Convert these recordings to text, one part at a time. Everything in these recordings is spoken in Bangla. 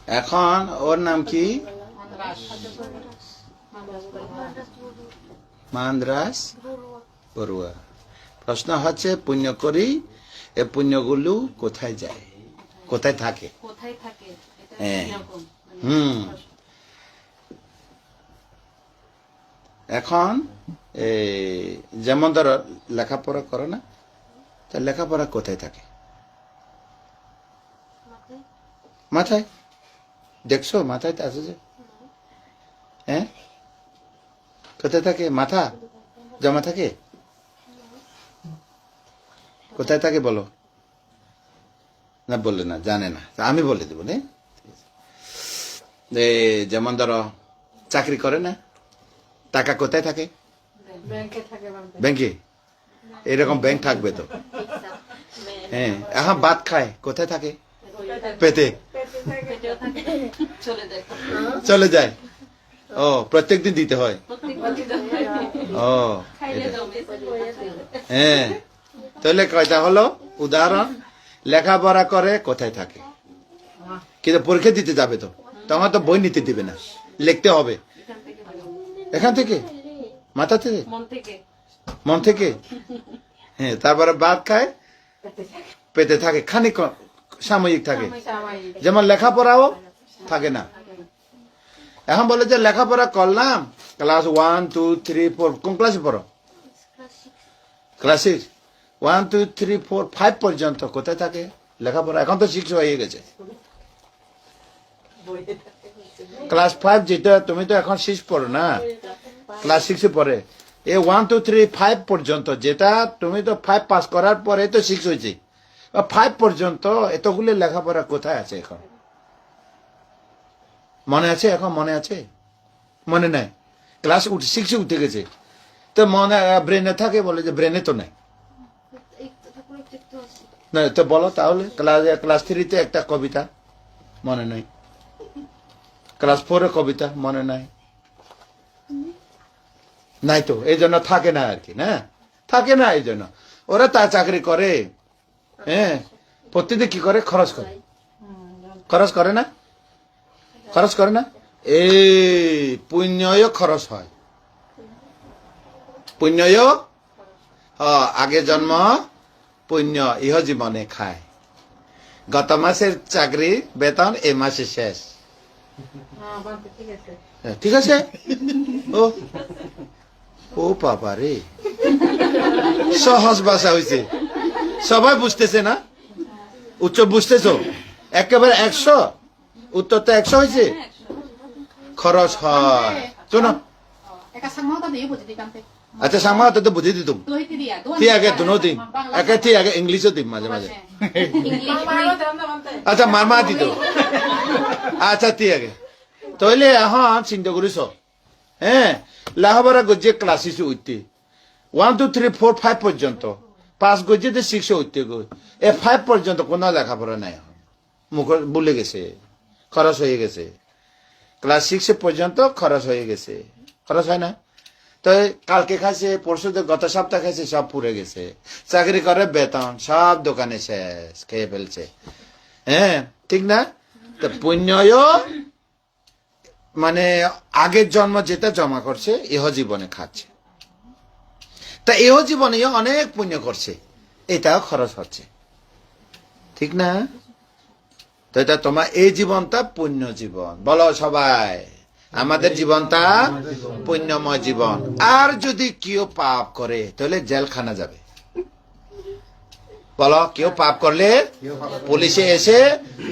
এখন ওর নাম কি? মান্দ্রাস বড়ুয়া। প্রশ্ন হচ্ছে পুণ্য করি, এ পুণ্যগুলো কোথায় যায়, কোথায় থাকে? হ্যাঁ, এখন যেমন ধরো লেখাপড়া করো না, তা লেখাপড়া কোথায় থাকে? মাথায়। দেখছো মাথায় আছে যে? হ্যাঁ, কোথায় থাকে? মাথা জমা থাকে? কোথায় থাকে বলো? না বললে না, জানে না, আমি বলে দেবো। যেমন ধরো চাকরি করে না, টাকা কোথায় থাকে? ব্যাংকে। এরকম ব্যাংক থাকবে তো। হ্যাঁ, এখন ভাত খায় কোথায় থাকে? পেটে। চলে যায়। ও, প্রত্যেকদিন দিতে হয়। ও, হ্যাঁ, তাহলে কয়টা হলো উদাহরণ? লেখাপড়া করে কোথায় থাকে? কিন্তু পরীক্ষা দিতে যাবে তো, তখন তো বই নিতে দিবে না, লিখতে হবে। এখান থেকে, মাথা থেকে, মন থেকে। হ্যাঁ, তারপরে ভাত খায় পেটে থাকে, খানিক সাময়িক থাকে। যেমন লেখাপড়াও থাকে না। এখন বলে যে লেখাপড়া করলাম, ক্লাস 1 2 3 4, কোন ক্লাসে পড়ো? ক্লাস 6। 1 2 3 4 5 পর্যন্ত কোথায় থাকে লেখাপড়া? এখন তো 6 হয়ে গেছে। ক্লাস 5 যেটা, তুমি তো এখন 6 পড়ো না, ক্লাস 6 পড়ে। এই 1 2 3 5 পর্যন্ত যেটা, তুমি তো 5 পাস করার পরে তো 6 হয়েছে। 5 পর্যন্ত এতগুলো লেখাপড়া কোথায় আছে এখন? মনে আছে? এখন মনে আছে? মনে নাই। ক্লাস 6 উঠে গেছে তো মনে ব্রেনে থাকে, বলে যে ব্রেনে তো নাই। না তো বলো তাহলে, ক্লাস 3-তে একটা কবিতা মনে নাই, ক্লাস 4-এ কবিতা মনে নাই, নাই তো, এই জন্য থাকে না আর কি। না থাকে না, এই জন্য ওরা তা চাকরি করে। হ্যাঁ, প্রতিদিন কি করে? খরচ করে। খরচ করে না? খরচ করে না? এই পুণ্যও খরচ হয়। পুণ্যও আগে জন্ম পুণ্য ইহ জীবনে খায়। গত মাসের চাকরি বেতন এই মাসে শেষ। ঠিক আছে। ও ও বাবা রে, সহজ ভাষা হয়েছে, সবাই বুঝতেছে না? উচ্চ বুঝতেছ? একেবারে 100, উত্তর তো 100 হয়েছে। খরচ হয়। শোনো, আচ্ছা সামা তো বুঝিয়ে দিতুম ঠিক আগে দুনো দিন একে, ঠিক আগে ইংলিশও দিম মাঝে মাঝে। আচ্ছা মারমা দিত। আচ্ছা ঠিক আগে তাহলে এখন চিন্তা করিস। হ্যাঁ, লেখাপড়া গজিয়ে ক্লাস 6 উঠতে, 1 2 3 4 5 পর্যন্ত, 5 গজিয়ে 6 উঠতে গই, এ 5 পর্যন্ত কোনো লেখাপড়া নাই, মুখ ভুলে গেছে, খরচ হয়ে গেছে। ক্লাস 6 পর্যন্ত খরচ হয়ে গেছে। খরচ হয় না? তো কালকে খাইছে, পরশু গত সপ্তাহ খাইছে, সব পুড়ে গেছে। চাকরি করে বেতন সব দোকানে শেষ, খেয়ে ফেলছে। হ্যাঁ, ঠিক না? তো পুণ্যও মানে আগের জন্ম যেটা জমা করছে ইহ জীবনে খাচ্ছে। তা ইহ জীবনে অনেক পুণ্য করছে, এটাও খরচ হচ্ছে, ঠিক না? তো এটা তোমার এই জীবনটা পুণ্য জীবন। বলো সবাই, আমাদের জীবনটা পুণ্যময় জীবন। আর যদি কেউ পাপ করে তাহলে জেলখানা যাবে। বলো, কেউ পাপ করলে পুলিশে এসে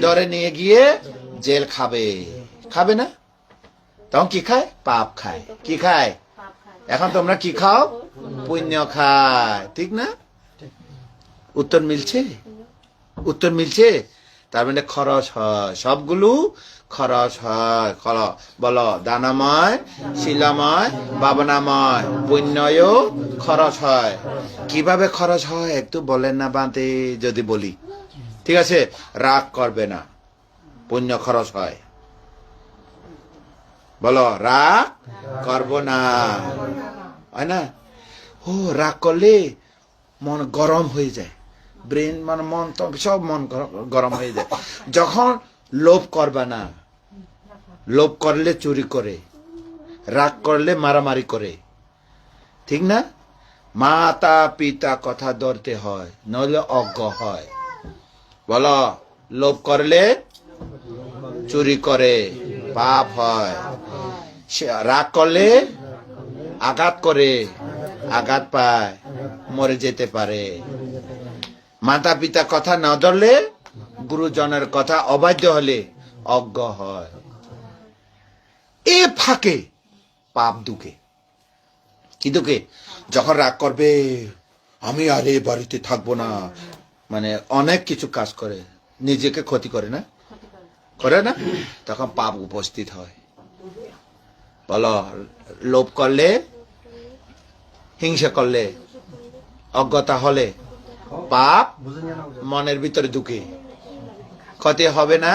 ধরে নিয়ে গিয়ে জেল খাবে। খাবে না? তখন কি খায়? পাপ খায়। কি খায়? এখন তোমরা কি খাও? পুণ্য খায়, ঠিক না? উত্তর মিলছে? উত্তর মিলছে? তার মানে খরচ হয়, সবগুলো খরচ হয়। বলো, দানাময়, শিলাময়, ভাবনাময়, পুণ্যও খরচ হয়। কিভাবে খরচ হয় একটু বলেন না বাঁধে? যদি বলি, ঠিক আছে, রাগ করবে না, পুণ্য খরচ হয়। বলো, রাগ করব না, হয় না? ও, রাগ করলে মন গরম হয়ে যায়, ব্রেন মানে মন তো সব মন গরম হয়ে যায়। যখন লোভ করবে না, লোভ করলে চুরি করে, রাগ করলে মারামারি করে, ঠিক না? মাতা পিতা কথা ধরতে হয়, নইলে অজ্ঞ হয়। বলো, লোভ করলে চুরি করে, পাপ হয়। রাগ করলে আঘাত করে, আঘাত পায়, মরে যেতে পারে। মাতা পিতা কথা না ধরলে, গুরুজনের কথা অবাধ্য হলে অজ্ঞ হয়। এ ফাঁকে পাপ ঢুকে। কি ঢুকে? যখন রাগ করবে, আমি আর এ বাড়িতে থাকবো না, মানে অনেক কিছু কাজ করে, নিজেকে ক্ষতি করে না, করে না? তখন পাপ উপস্থিত হয়। বলো, লোভ করলে, হিংসা করলে, অজ্ঞতা হলে পাপ মনের ভিতরে ঢুকে, ক্ষতি হবে না?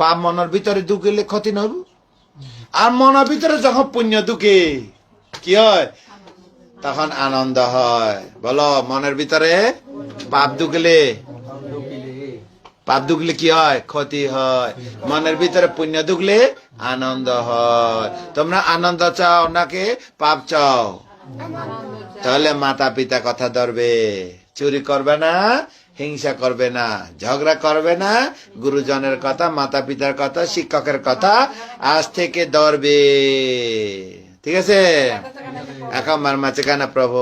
পাপ মনের ভিতরে ঢুকলে ক্ষতি নব। আর মনের ভিতরে যখন পুণ্য ঢুকে, কি হয়? তখন আনন্দ হয়। বলো, মনের ভিতরে পাপ ঢুকলে, পাপ ঢুকলে কি হয়? ক্ষতি হয়। মনের ভিতরে পুণ্য ঢুকলে আনন্দ হয়। তোমরা আনন্দ চাও নাকি পাপ চাও? তাহলে মাতা পিতা কথা ধরবে, চুরি করবে না, হিংসা করবে না, ঝগড়া করবে না, গুরুজনের কথা, মাতা পিতার কথা, শিক্ষকের কথা আজ থেকে ধরবে। ঠিক আছে? এখন মার মাঝে কানা প্রভু